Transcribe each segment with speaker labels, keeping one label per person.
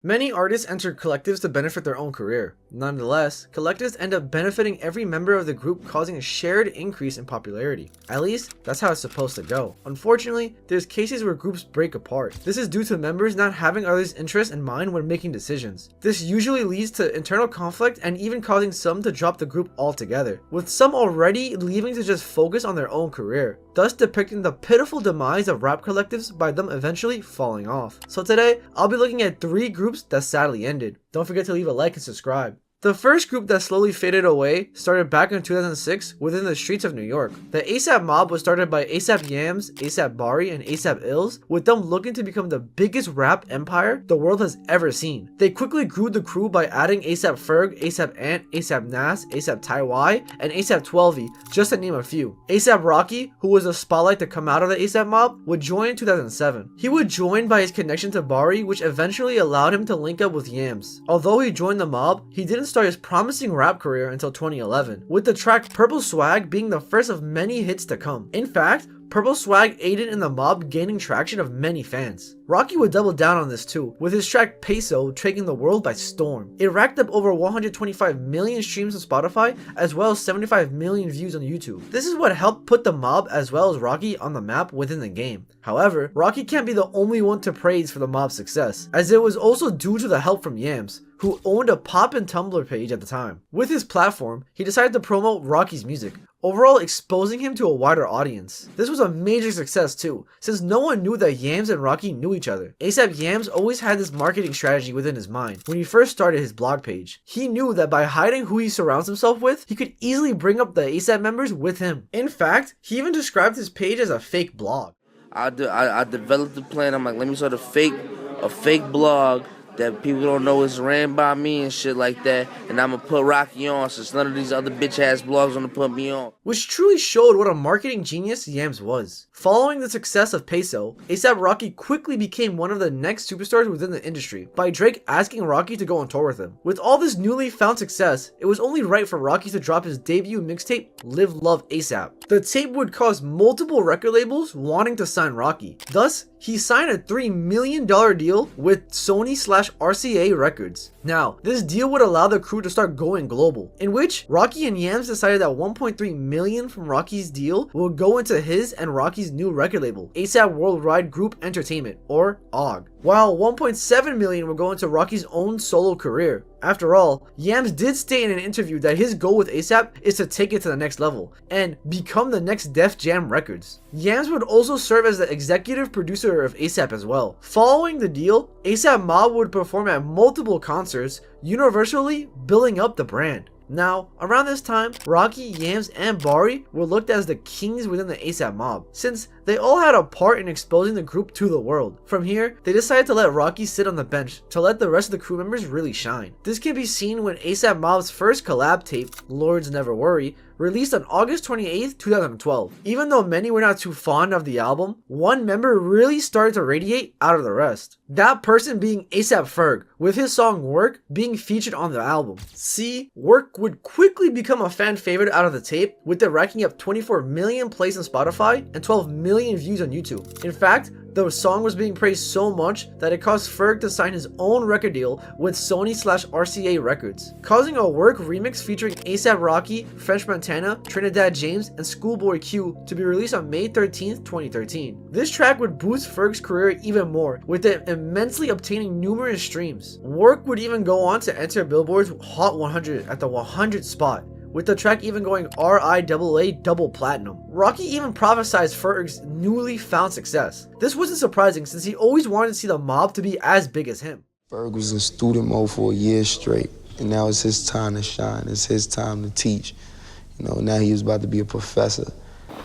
Speaker 1: Many artists enter collectives to benefit their own career. Nonetheless, collectives end up benefiting every member of the group, causing a shared increase in popularity. At least, that's how it's supposed to go. Unfortunately, there's cases where groups break apart. This is due to members not having others' interests in mind when making decisions. This usually leads to internal conflict and even causing some to drop the group altogether, with some already leaving to just focus on their own career, thus depicting the pitiful demise of rap collectives by them eventually falling off. So today, I'll be looking at 3 groups that sadly ended. Don't forget to leave a like and subscribe. The first group that slowly faded away started back in 2006 within the streets of New York. The ASAP mob was started by ASAP Yams, ASAP Bari, and ASAP Ills, with them looking to become the biggest rap empire the world has ever seen. They quickly grew the crew by adding asapferg, ASAP Ant, ASAP Nas, ASAP Ty, and ASAP 12 just to name a few. Asaprocky, who was a spotlight to come out of the ASAP mob, would join in 2007. He would join by his connection to Bari, which eventually allowed him to link up with Yams. Although he joined the mob, he didn't start his promising rap career until 2011, with the track Purple Swag being the first of many hits to come. In fact, Purple Swag aided in the mob gaining traction of many fans. Rocky would double down on this too, with his track Peso taking the world by storm. It racked up over 125 million streams on Spotify, as well as 75 million views on YouTube. This is what helped put the mob as well as Rocky on the map within the game. However, Rocky can't be the only one to praise for the mob's success, as it was also due to the help from Yams, who owned a pop and Tumblr page at the time. With his platform, he decided to promote Rocky's music, overall exposing him to a wider audience. This was a major success too, since no one knew that Yams and Rocky knew each other. ASAP Yams always had this marketing strategy within his mind when he first started his blog page. He knew that by hiding who he surrounds himself with, he could easily bring up the ASAP members with him. In fact, he even described his page as a fake blog.
Speaker 2: I developed the plan. I'm like, let me start a fake blog that people don't know is ran by me and shit like that, and I'm gonna put Rocky on since none of these other bitch ass blogs wanna put me on.
Speaker 1: Which truly showed what a marketing genius Yams was. Following the success of Peso, ASAP Rocky quickly became one of the next superstars within the industry, by Drake asking Rocky to go on tour with him. With all this newly found success, it was only right for Rocky to drop his debut mixtape, Live Love ASAP. The tape would cause multiple record labels wanting to sign Rocky. Thus, he signed a $3 million deal with Sony/RCA Records. Now, this deal would allow the crew to start going global, in which Rocky and Yams decided that 1.3 million from Rocky's deal would go into his and Rocky's new record label, ASAP Worldwide Group Entertainment, or AUG, while 1.7 million would go into Rocky's own solo career. After all, Yams did state in an interview that his goal with ASAP is to take it to the next level and become the next Def Jam Records. Yams would also serve as the executive producer of ASAP as well. Following the deal, ASAP Mob would perform at multiple concerts, universally building up the brand. Now, around this time, Rocky, Yams, and Bari were looked as the kings within the ASAP mob, since they all had a part in exposing the group to the world. From here, they decided to let Rocky sit on the bench to let the rest of the crew members really shine. This can be seen when ASAP Mob's first collab tape, Lords Never Worry, released on August 28th, 2012. Even though many were not too fond of the album, one member really started to radiate out of the rest. That person being asapferg, with his song Work being featured on the album. See, Work would quickly become a fan favorite out of the tape, with it racking up 24 million plays on Spotify and 12 million views on YouTube. In fact, the song was being praised so much that it caused Ferg to sign his own record deal with Sony/RCA Records, causing a Work remix featuring ASAP Rocky, French Montana, Trinidad James, and Schoolboy Q to be released on May 13th, 2013. This track would boost Ferg's career even more, with it immensely obtaining numerous streams. Work would even go on to enter Billboard's Hot 100 at the 100th spot, with the track even going RIAA double platinum. Rocky even prophesied Ferg's newly found success. This wasn't surprising since he always wanted to see the mob to be as big as him.
Speaker 3: Ferg was in student mode for a year straight, and now it's his time to shine. It's his time to teach. You know, now he was about to be a professor.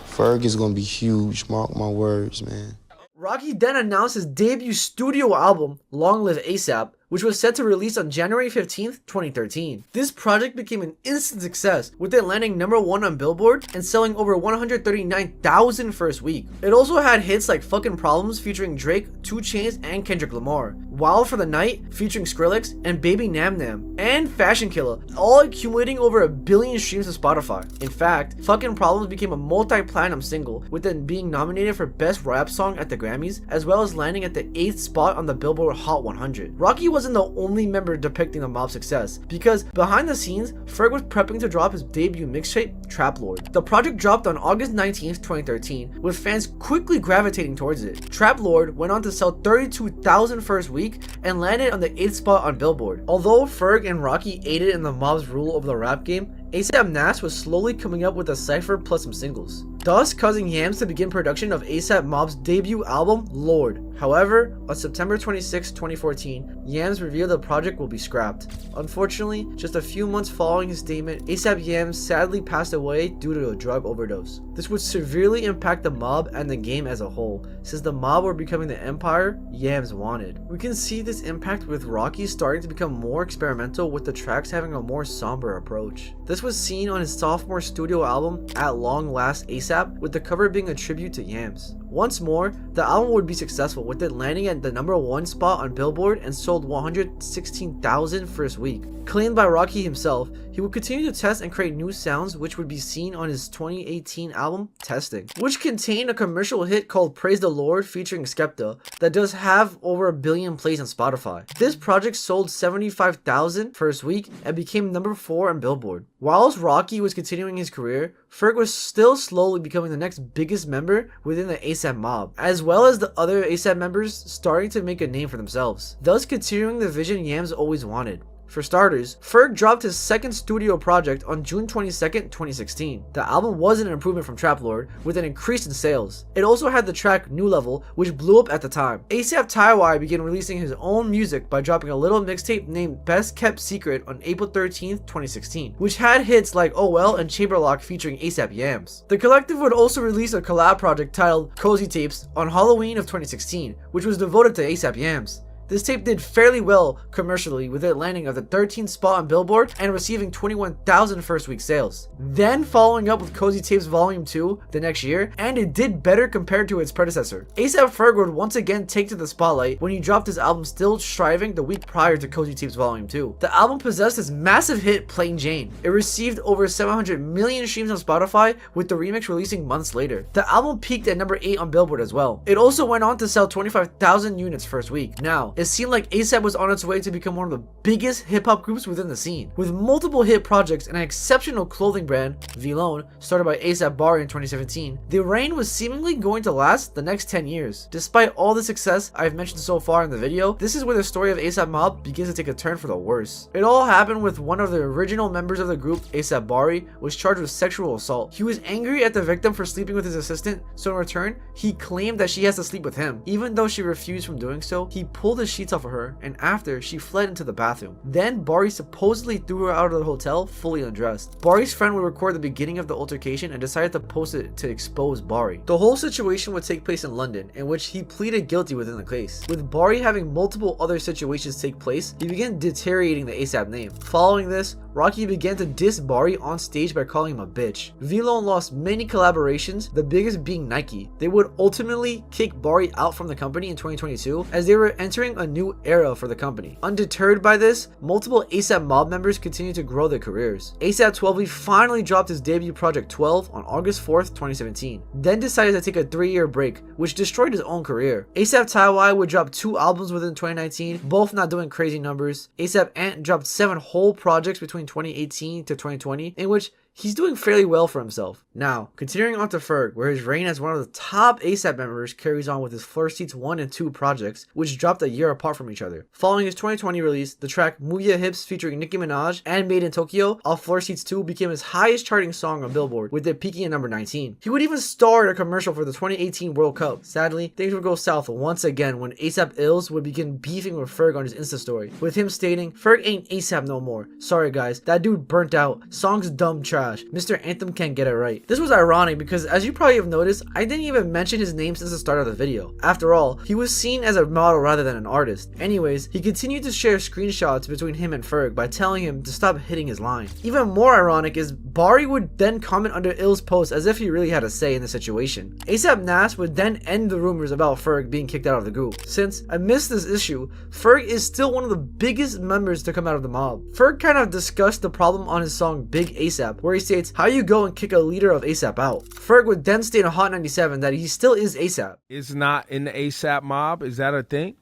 Speaker 3: Ferg is gonna be huge, mark my words, man.
Speaker 1: Rocky then announced his debut studio album, Long Live ASAP, which was set to release on January 15th, 2013. This project became an instant success, with it landing #1 on Billboard and selling over 139,000 first week. It also had hits like Fucking Problems featuring Drake, 2 Chainz, and Kendrick Lamar, Wild for the Night featuring Skrillex, and Baby Nam Nam, and Fashion Killer, all accumulating over 1 billion streams on Spotify. In fact, Fucking Problems became a multi-platinum single, with it being nominated for Best Rap Song at the Grammys, as well as landing at the 8th spot on the Billboard Hot 100. Rocky was wasn't the only member depicting the mob's success, because behind the scenes, Ferg was prepping to drop his debut mixtape, Trap Lord. The project dropped on August 19th, 2013, with fans quickly gravitating towards it. Trap Lord went on to sell 32,000 first week and landed on the 8th spot on Billboard. Although Ferg and Rocky aided in the mob's rule over the rap game, ASAP Nas was slowly coming up with a cypher plus some singles, thus causing Yams to begin production of ASAP Mob's debut album, Lord. However, on September 26, 2014, Yams revealed the project will be scrapped. Unfortunately, just a few months following his statement, ASAP Yams sadly passed away due to a drug overdose. This would severely impact the mob and the game as a whole, since the mob were becoming the empire Yams wanted. We can see this impact with Rocky starting to become more experimental, with the tracks having a more somber approach. This was seen on his sophomore studio album, At Long Last ASAP, with the cover being a tribute to Yams. Once more, the album would be successful, with it landing at the #1 spot on Billboard and sold 116,000 first week. Claimed by Rocky himself, he would continue to test and create new sounds, which would be seen on his 2018 album, Testing, which contained a commercial hit called Praise the Lord featuring Skepta that does have over 1 billion plays on Spotify. This project sold 75,000 first week and became #4 on Billboard. Whilst Rocky was continuing his career, Ferg was still slowly becoming the next biggest member within the ASAP mob, as well as the other ASAP members starting to make a name for themselves, thus continuing the vision Yams always wanted. For starters, Ferg dropped his second studio project on June 22nd, 2016. The album was an improvement from Trap Lord, with an increase in sales. It also had the track New Level, which blew up at the time. ASAP Taiwai began releasing his own music by dropping a little mixtape named Best Kept Secret on April 13th, 2016, which had hits like Oh Well and Chamberlock featuring ASAP Yams. The collective would also release a collab project titled Cozy Tapes on Halloween of 2016, which was devoted to ASAP Yams. This tape did fairly well commercially, with it landing at the 13th spot on Billboard and receiving 21,000 first week sales. Then following up with Cozy Tapes Volume 2 the next year, and it did better compared to its predecessor. ASAP Ferg would once again take to the spotlight when he dropped his album Still Striving the week prior to Cozy Tapes Volume 2. The album possessed his massive hit Plain Jane. It received over 700 million streams on Spotify, with the remix releasing months later. The album peaked at #8 on Billboard as well. It also went on to sell 25,000 units first week. Now, it seemed like ASAP was on its way to become one of the biggest hip-hop groups within the scene. With multiple hit projects and an exceptional clothing brand, Vlone, started by ASAP Bari in 2017, the reign was seemingly going to last the next 10 years. Despite all the success I've mentioned so far in the video, this is where the story of ASAP Mob begins to take a turn for the worse. It all happened with one of the original members of the group, ASAP Bari, was charged with sexual assault. He was angry at the victim for sleeping with his assistant, so in return, he claimed that she has to sleep with him. Even though she refused from doing so, he pulled his sheets off of her, and after, she fled into the bathroom. Then Bari supposedly threw her out of the hotel fully undressed. Bari's friend would record the beginning of the altercation and decided to post it to expose Bari. The whole situation would take place in London, in which he pleaded guilty within the case. With Bari having multiple other situations take place, he began deteriorating the ASAP name. Following this, Rocky began to diss Bari on stage by calling him a bitch. Vlone lost many collaborations, the biggest being Nike. They would ultimately kick Bari out from the company in 2022, as they were entering a new era for the company. Undeterred by this, multiple ASAP Mob members continued to grow their careers. ASAP 12 finally dropped his debut project 12 on August 4th, 2017, then decided to take a 3-year break, which destroyed his own career. ASAP Taiwai would drop 2 albums within 2019, both not doing crazy numbers. ASAP Ant dropped 7 whole projects between 2018 to 2020, in which he's doing fairly well for himself. Now, continuing on to Ferg, where his reign as one of the top ASAP members carries on with his Floor Seats 1 and 2 projects, which dropped a year apart from each other. Following his 2020 release, the track Move Ya Hips featuring Nicki Minaj and Made in Tokyo off Floor Seats 2 became his highest charting song on Billboard, with it peaking at #19. He would even star in a commercial for the 2018 World Cup. Sadly, things would go south once again when ASAP Ills would begin beefing with Ferg on his Insta story, with him stating, "Ferg ain't ASAP no more. Sorry guys, that dude burnt out. Song's dumb trash. Mr. Anthem can't get it right." This was ironic because, as you probably have noticed, I didn't even mention his name since the start of the video. After all, he was seen as a model rather than an artist. Anyways, he continued to share screenshots between him and Ferg by telling him to stop hitting his line. Even more ironic is Bari would then comment under Ill's post as if he really had a say in the situation. ASAP Nas would then end the rumors about Ferg being kicked out of the group, since amidst this issue, Ferg is still one of the biggest members to come out of the mob. Ferg kind of discussed the problem on his song Big ASAP, where he states, "How you go and kick a leader of ASAP out?" Ferg would then state on Hot 97 that he still is ASAP.
Speaker 4: Is not in the ASAP mob? Is that a thing?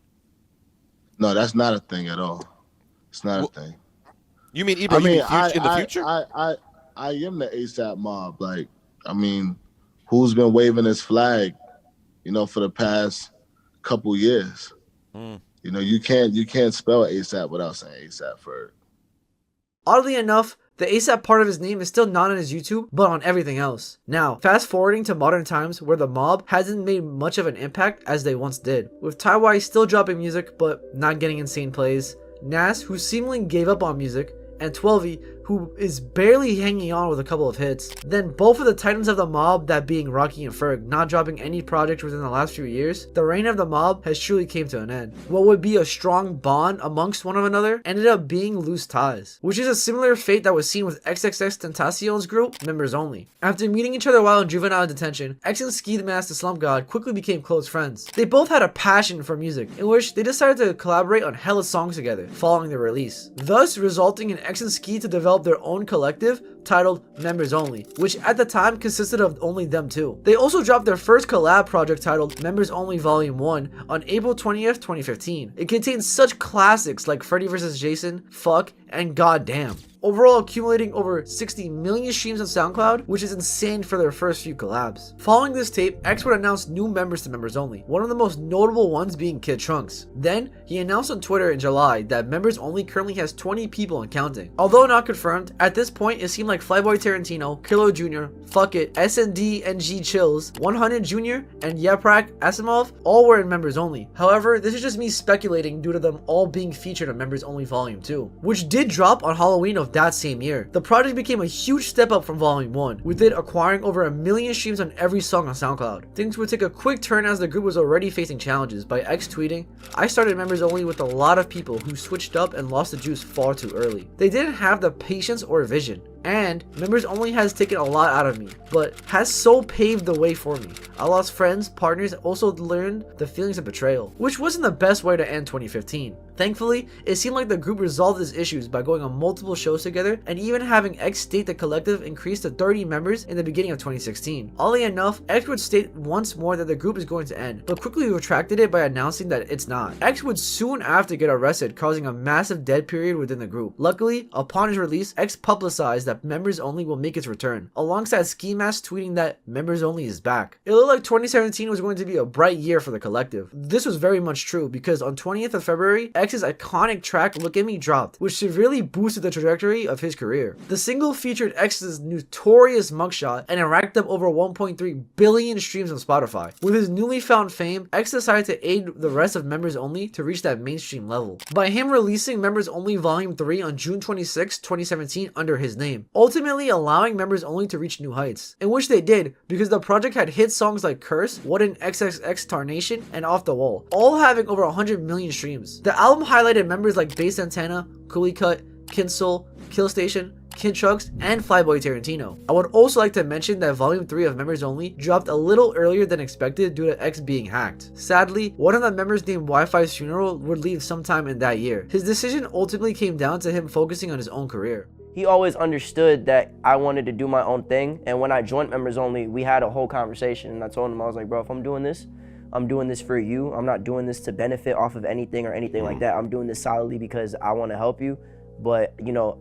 Speaker 4: No, that's not a thing at all. It's not a thing.
Speaker 5: You mean
Speaker 4: I
Speaker 5: Ebro? You
Speaker 4: mean,
Speaker 5: mean in the future?
Speaker 4: I am the ASAP mob. Like, I mean, who's been waving his flag, for the past couple years? You can't spell ASAP without saying asapferg.
Speaker 1: Oddly enough, the ASAP part of his name is still not on his YouTube, but on everything else. Now, fast forwarding to modern times where the mob hasn't made much of an impact as they once did, with Tywai still dropping music but not getting insane plays, Nas, who seemingly gave up on music, and 12e, who is barely hanging on with a couple of hits. Then both of the titans of the mob, that being Rocky and Ferg, not dropping any project within the last few years, the reign of the mob has truly came to an end. What would be a strong bond amongst one another ended up being loose ties, which is a similar fate that was seen with xxxtentacion's group, Members Only. After meeting each other while in juvenile detention, X and Ski the Mask the Slump God quickly became close friends. They both had a passion for music, in which they decided to collaborate on hella songs together following their release, thus resulting in X and Ski to develop their own collective titled Members Only, which at the time consisted of only them two. They also dropped their first collab project titled Members Only Volume 1 on April 20th, 2015. It contains such classics like Freddy vs. Jason, Fuck, and Goddamn, overall accumulating over 60 million streams on SoundCloud, which is insane for their first few collabs. Following this tape, X would announce new members to Members Only, one of the most notable ones being Kid Trunks. Then, he announced on Twitter in July that Members Only currently has 20 people and counting. Although not confirmed, at this point it seemed like Flyboy Tarantino, Kilo Jr., Fuck It, SND NG Chills, 100 Jr., and Yaprak Asimov all were in Members Only. However, this is just me speculating due to them all being featured on Members Only Volume 2, which did drop on Halloween of that same year. The project became a huge step up from Volume 1, with it acquiring over 1 million streams on every song on SoundCloud. Things would take a quick turn as the group was already facing challenges, by X tweeting, "I started Members Only with a lot of people who switched up and lost the juice far too early. They didn't have the patience or vision. And Members Only has taken a lot out of me, but has so paved the way for me. I lost friends, partners, also learned the feelings of betrayal," which wasn't the best way to end 2015. Thankfully, it seemed like the group resolved its issues by going on multiple shows together, and even having X state the collective increased to 30 members in the beginning of 2016. Oddly enough, X would state once more that the group is going to end, but quickly retracted it by announcing that it's not. X would soon after get arrested, causing a massive dead period within the group. Luckily, upon his release, X publicized that Members Only will make its return, alongside Ski Mask tweeting that Members Only is back. It looked like 2017 was going to be a bright year for the collective. This was very much true, because on 20th of February, X's iconic track Look At Me dropped, which severely boosted the trajectory of his career. The single featured X's notorious mugshot, and it racked up over 1.3 billion streams on Spotify. With his newly found fame, X decided to aid the rest of Members Only to reach that mainstream level, by him releasing Members Only Volume 3 on June 26, 2017 under his name, ultimately allowing Members Only to reach new heights, in which they did because the project had hit songs like Curse, What an xxxtentacion, and Off the Wall, all having over 100 million streams. The album highlighted members like Bass Antenna, Coolie Cut, Kinsol, Kill Station, Kid Trucks, and Flyboy Tarantino. I would also like to mention that Volume 3 of Members Only dropped a little earlier than expected due to X being hacked. Sadly, one of the members named Wi-Fi's funeral would leave sometime in that year. His decision ultimately came down to him focusing on his own career.
Speaker 6: He always understood that I wanted to do my own thing, and when I joined Members Only, we had a whole conversation, and I told him, I was like, bro, if I'm doing this for you. I'm not doing this to benefit off of anything or anything like that. I'm doing this solidly because I want to help you. But,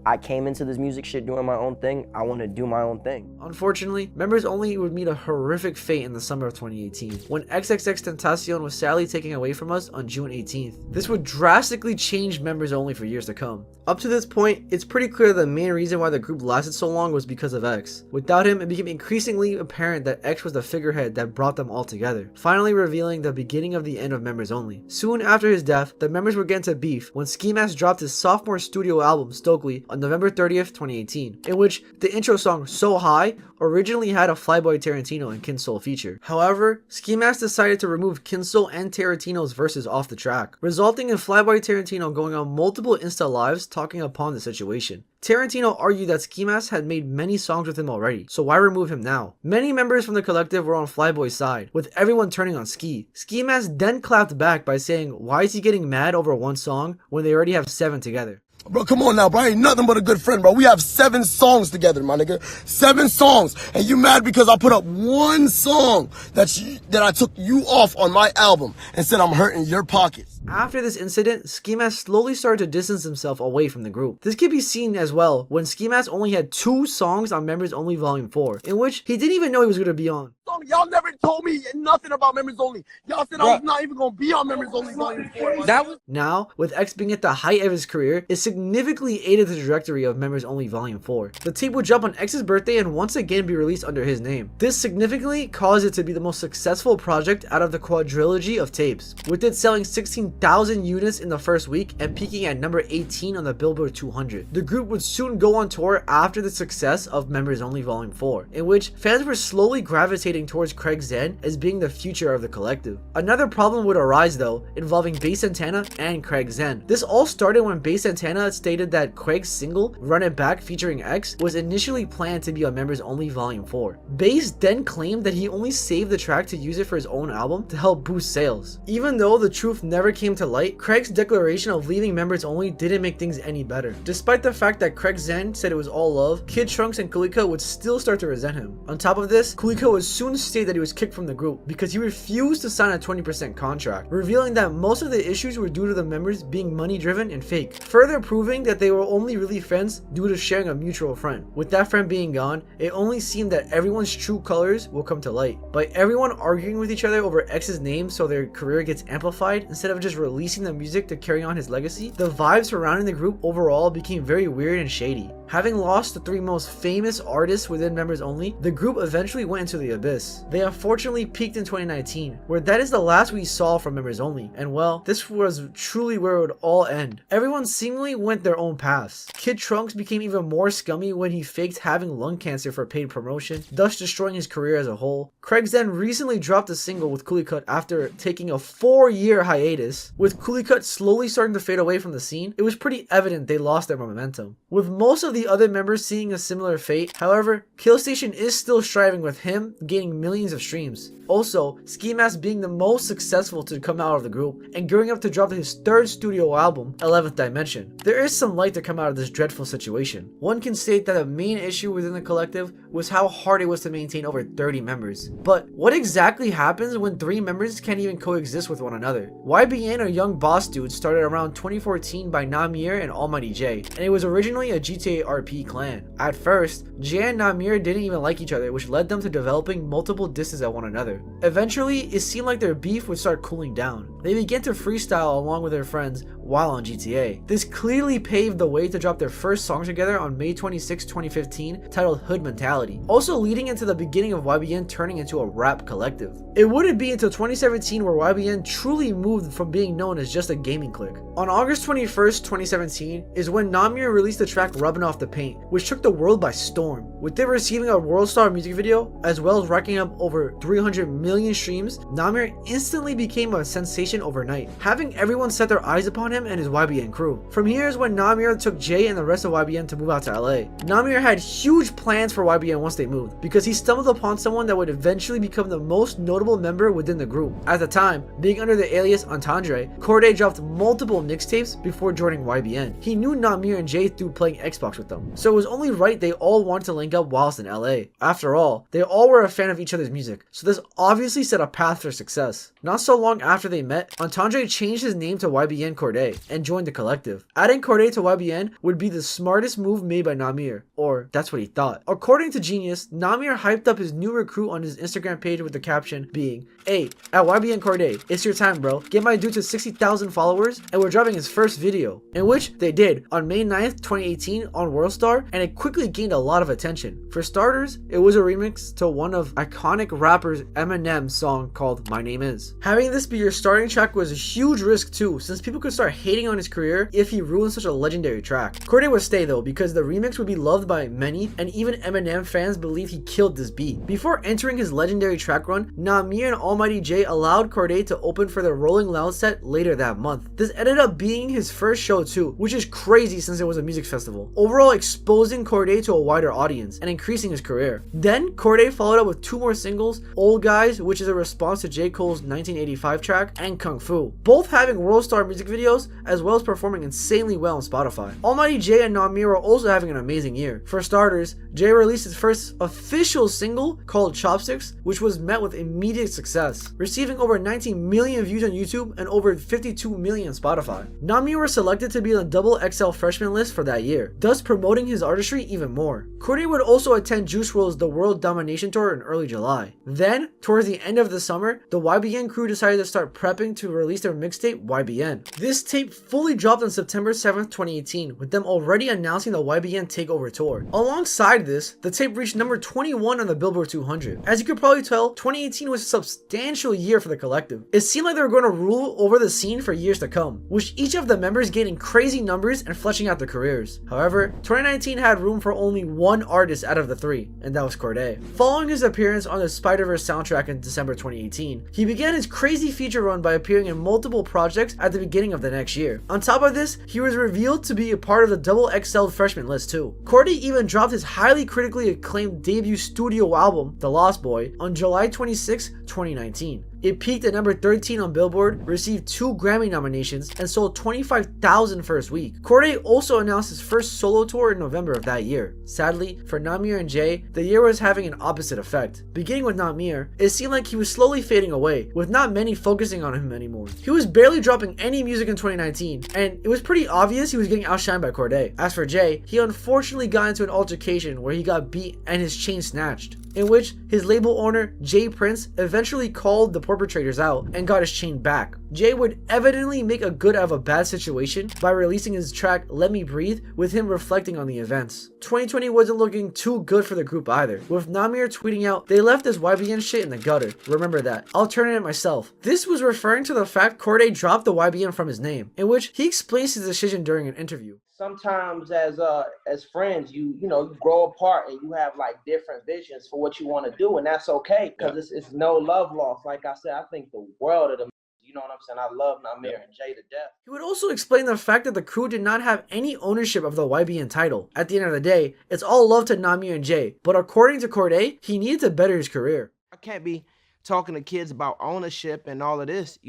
Speaker 6: I came into this music shit doing my own thing. I want to do my own thing.
Speaker 1: Unfortunately, Members Only would meet a horrific fate in the summer of 2018, when xxxtentacion was sadly taken away from us on June 18th. This would drastically change Members Only for years to come. Up to this point, it's pretty clear the main reason why the group lasted so long was because of X. Without him, it became increasingly apparent that X was the figurehead that brought them all together, finally revealing the beginning of the end of Members Only. Soon after his death, the members were getting to beef when Ski Mask dropped his sophomore studio album Stokely on November 30th, 2018, in which the intro song So High originally had a Flyboy Tarantino and Kinsol feature. However, Ski Mask decided to remove Kinsol and Tarantino's verses off the track, resulting in Flyboy Tarantino going on multiple Insta lives talking upon the situation. Tarantino argued that Ski Mask had made many songs with him already, so why remove him now? Many members from the collective were on Flyboy's side, with everyone turning on Ski. Ski Mask then clapped back by saying, why is he getting mad over one song when they already have 7 together?
Speaker 5: Bro, come on now, bro. I ain't nothing but a good friend, bro. We have 7 songs together, my nigga. 7 songs. And you mad because I put up one song that I took you off on my album and said I'm hurting your pockets.
Speaker 1: After this incident, Ski Mask slowly started to distance himself away from the group. This can be seen as well when Ski Mask only had 2 songs on Members Only Volume 4, in which he didn't even know he was going to be on.
Speaker 5: Y'all never told me nothing about Members Only. Y'all said I was not even going to be on Members Only Volume 4.
Speaker 1: Now, with X being at the height of his career, it significantly aided the trajectory of Members Only Volume 4. The tape would drop on X's birthday and once again be released under his name. This significantly caused it to be the most successful project out of the quadrilogy of tapes, with it selling 16,000 units in the first week and peaking at number 18 on the Billboard 200. The group would soon go on tour after the success of Members Only Volume 4, in which fans were slowly gravitating towards Craig Zen as being the future of the collective. Another problem would arise though, involving Bass Santana and Craig Zen. This all started when Bass Santana stated that Craig's single, Run It Back featuring X, was initially planned to be on Members Only Volume 4. Bass then claimed that he only saved the track to use it for his own album to help boost sales. Even though the truth never came to light, Craig's declaration of leaving Members Only didn't make things any better. Despite the fact that Craig Zen said it was all love, Kid Trunks and Cooley would still start to resent him. On top of this, Cooley would soon state that he was kicked from the group because he refused to sign a 20% contract, revealing that most of the issues were due to the members being money driven and fake, further proving that they were only really friends due to sharing a mutual friend. With that friend being gone, it only seemed that everyone's true colors will come to light. By everyone arguing with each other over X's name so their career gets amplified instead of just releasing the music to carry on his legacy, the vibes surrounding the group overall became very weird and shady. Having lost the 3 most famous artists within Members Only, the group eventually went into the abyss. They unfortunately peaked in 2019, where that is the last we saw from Members Only, and well, this was truly where it would all end. Everyone seemingly went their own paths. Kid Trunks became even more scummy when he faked having lung cancer for paid promotion, thus destroying his career as a whole. Craig Zen recently dropped a single with Cooley after taking a 4-year hiatus. With Cooley slowly starting to fade away from the scene, it was pretty evident they lost their momentum. With most of the other members seeing a similar fate, however, Killstation is still striving with him gaining millions of streams. Also, Ski Mask being the most successful to come out of the group and gearing up to drop his 3rd studio album, 11th Dimension. There is some light to come out of this dreadful situation. One can state that the main issue within the collective was how hard it was to maintain over 30 members. But what exactly happens when 3 members can't even coexist with one another? YBN or Young Boss Dude started around 2014 by ybnnahmir and Almighty J, and it was originally a GTA RP clan. At first, J and ybnnahmir didn't even like each other, which led them to developing multiple disses at one another. Eventually, it seemed like their beef would start cooling down. They began to freestyle along with their friends while on GTA. This clearly paved the way to drop their first song together on May 26, 2015, titled Hood Mentality, also leading into the beginning of YBN turning into a rap collective. It wouldn't be until 2017 where YBN truly moved from being known as just a gaming clique. On August 21st, 2017 is when ybnnahmir released the track Rubbing Off the Paint, which took the world by storm, with it receiving a World Star music video as well as racking up over 300 million streams. ybnnahmir instantly became a sensation overnight, having everyone set their eyes upon him and his YBN crew. From here is when ybnnahmir took Jay and the rest of YBN to move out to LA. ybnnahmir had huge plans for YBN once they moved, because he stumbled upon someone that would eventually become the most notable member within the group. At the time, being under the alias Entendre, Cordae dropped multiple mixtapes before joining YBN. He knew ybnnahmir and Jay through playing Xbox with them, so it was only right they all wanted to link up whilst in LA. After all, they all were a fan of each other's music, so this obviously set a path for success. Not so long after they met, Entendre changed his name to YBN Cordae and joined the collective. Adding Cordae to YBN would be the smartest move made by ybnnahmir, or that's what he thought. According to Genius, ybnnahmir hyped up his new recruit on his Instagram page with the caption being, "Hey, at YBN Cordae, it's your time, bro. Get my dude to 60,000 followers and we're dropping his first video," in which they did on May 9th, 2018 on Worldstar, and it quickly gained a lot of attention. For starters, it was a remix to one of iconic rappers Eminem's song called My Name Is. Having this be your starting track was a huge risk too, since people could start hating on his career if he ruined such a legendary track. Cordae would stay though, because the remix would be loved by many, and even Eminem fans believe he killed this beat. Before entering his legendary track run, ybnnahmir and Almighty J allowed Cordae to open for the Rolling Loud set later that month. This ended up being his first show too, which is crazy since it was a music festival, overall exposing Cordae to a wider audience and increasing his career. Then Cordae followed up with 2 more singles, Old Guys, which is a response to J. Cole's 1985 track, and Kung Fu, both having world star music videos as well as performing insanely well on Spotify. Almighty Jay and Nahmir are also having an amazing year. For starters, Jay released his first official single called Chopsticks, which was met with immediate success, receiving over 19 million views on YouTube and over 52 million on Spotify. Nahmir was selected to be on the XXL freshman list for that year, thus promoting his artistry even more. Cordae would also attend Juice WRLD's The World Domination Tour in early July. Then, towards the end of the summer, the YBN crew decided to start prepping to release their mixtape YBN. This tape fully dropped on September 7th, 2018, with them already announcing the YBN Takeover Tour. Alongside this, the tape reached number 21 on the Billboard 200. As you could probably tell, 2018 was a substantial year for the collective. It seemed like they were going to rule over the scene for years to come, with each of the members gaining crazy numbers and fleshing out their careers. However, 2019 had room for only one artist out of the three, and that was Cordae. Following his appearance on the Spider-Verse soundtrack in December 2018, he began his crazy feature run by appearing in multiple projects at the beginning of the next year. On top of this, he was revealed to be a part of the XXL freshman list too. Cordae even dropped his highly critically acclaimed debut studio album, The Lost Boy, on July 26, 2019. It peaked at number 13 on Billboard, received 2 Grammy nominations, and sold 25,000 first week. Cordae also announced his first solo tour in November of that year. Sadly, for Nahmir and Jay, the year was having an opposite effect. Beginning with Nahmir, it seemed like he was slowly fading away, with not many focusing on him anymore. He was barely dropping any music in 2019, and it was pretty obvious he was getting outshined by Cordae. As for Jay, he unfortunately got into an altercation where he got beat and his chain snatched, in which his label owner, Jay Prince, eventually called the perpetrators out and got his chain back. Jay would evidently make a good out of a bad situation by releasing his track Let Me Breathe, with him reflecting on the events. 2020 wasn't looking too good for the group either, with Nahmir tweeting out, "They left this YBN shit in the gutter. Remember that. I'll turn it myself." This was referring to the fact Cordae dropped the YBN from his name, in which he explains his decision during an interview.
Speaker 7: Sometimes as friends, you grow apart and you have like different visions for what you want to do, and that's okay, because it's no love lost. Like I said, I think the world of them. You know what I'm saying? I love Nahmir and Jay to death.
Speaker 1: He would also explain the fact that the crew did not have any ownership of the YBN title. At the end of the day, it's all love to Nahmir and Jay, but according to Cordae, he needed to better his career.
Speaker 8: I can't be talking to kids about ownership and all of this,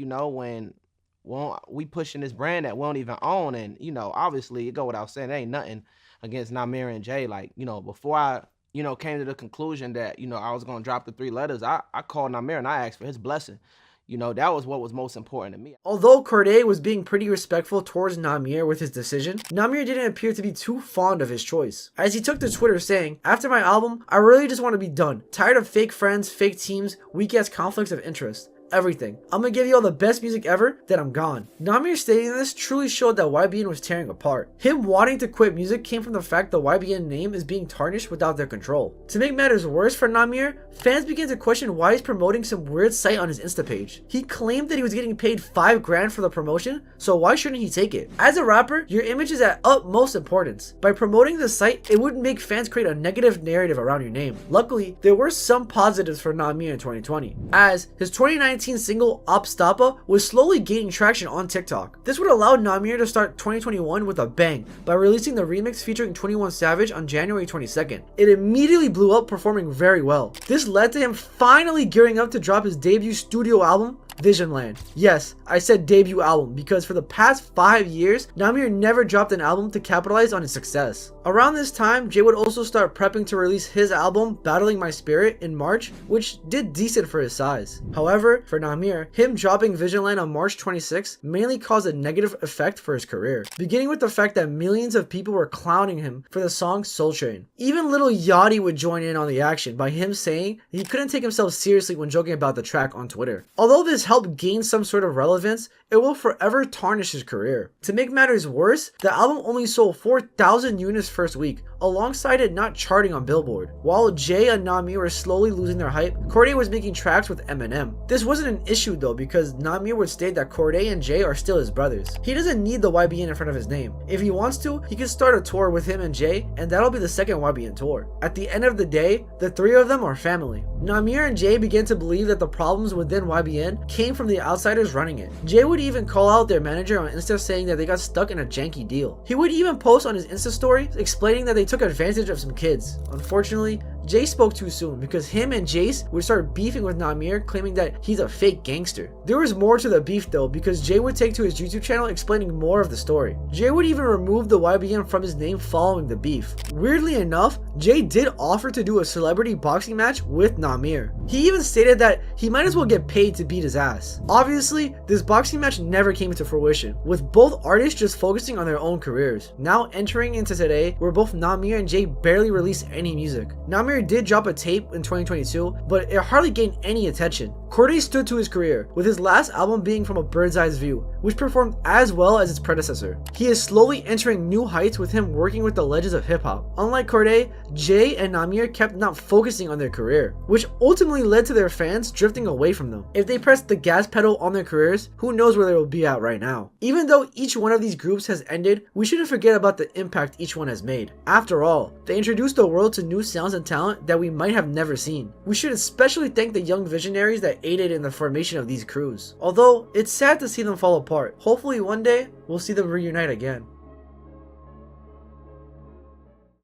Speaker 8: when we pushing this brand that we don't even own. And, obviously, it go without saying, there ain't nothing against Nahmir and Jay. Like, before I, came to the conclusion that, I was going to drop the 3 letters, I called Nahmir and I asked for his blessing. That was what was most important to me.
Speaker 1: Although Cordae was being pretty respectful towards Nahmir with his decision, Nahmir didn't appear to be too fond of his choice, as he took to Twitter saying, "After my album, I really just want to be done. Tired of fake friends, fake teams, weak-ass conflicts of interest. Everything. I'm gonna give you all the best music ever, then I'm gone." Nahmir stating this truly showed that YBN was tearing apart. Him wanting to quit music came from the fact the YBN name is being tarnished without their control. To make matters worse for Nahmir, fans began to question why he's promoting some weird site on his Insta page. He claimed that he was getting paid $5 grand for the promotion, so why shouldn't he take it? As a rapper, your image is at utmost importance. By promoting the site, it would make fans create a negative narrative around your name. Luckily, there were some positives for Nahmir in 2020, as his 2019 single Opstapa was slowly gaining traction on TikTok. This would allow Nahmir to start 2021 with a bang by releasing the remix featuring 21 Savage on January 22nd. It immediately blew up, performing very well. This led to him finally gearing up to drop his debut studio album, Visionland. Yes, I said debut album because for the past 5 years, Nahmir never dropped an album to capitalize on his success. Around this time, Jay would also start prepping to release his album, Battling My Spirit, in March, which did decent for his size. However, for Nahmir, him dropping Visionland on March 26 mainly caused a negative effect for his career, beginning with the fact that millions of people were clowning him for the song Soul Train. Even Lil Yachty would join in on the action by him saying he couldn't take himself seriously when joking about the track on Twitter. Although this helped gain some sort of relevance, it will forever tarnish his career. To make matters worse, the album only sold 4,000 units first week, alongside it not charting on Billboard. While Jay and Nahmir were slowly losing their hype, Cordae was making tracks with Eminem. This wasn't an issue though, because Nahmir would state that Cordae and Jay are still his brothers. He doesn't need the YBN in front of his name. If he wants to, he can start a tour with him and Jay, and that'll be the second YBN tour. At the end of the day, the 3 of them are family. Nahmir and Jay began to believe that the problems within YBN came from the outsiders running it. Jay would even call out their manager on Insta saying that they got stuck in a janky deal. He would even post on his Insta story explaining that they took advantage of some kids. Unfortunately, Jay spoke too soon because him and Jace would start beefing with Nahmir, claiming that he's a fake gangster. There was more to the beef though, because Jay would take to his YouTube channel explaining more of the story. Jay would even remove the YBN from his name following the beef. Weirdly enough, Jay did offer to do a celebrity boxing match with Nahmir. He even stated that he might as well get paid to beat his ass. Obviously, this boxing match never came into fruition, with both artists just focusing on their own careers. Now entering into today, where both Nahmir and Jay barely release any music. Nahmir did drop a tape in 2022, but it hardly gained any attention. Cordae stood to his career, with his last album being From a Bird's Eye View, which performed as well as its predecessor. He is slowly entering new heights with him working with the legends of hip-hop. Unlike Cordae, Jay and Nahmir kept not focusing on their career, which ultimately led to their fans drifting away from them. If they pressed the gas pedal on their careers, who knows where they will be at right now. Even though each one of these groups has ended, we shouldn't forget about the impact each one has made. After all, they introduced the world to new sounds and talent that we might have never seen. We should especially thank the young visionaries that aided in the formation of these crews. Although, it's sad to see them fall apart. Hopefully one day, we'll see them reunite again.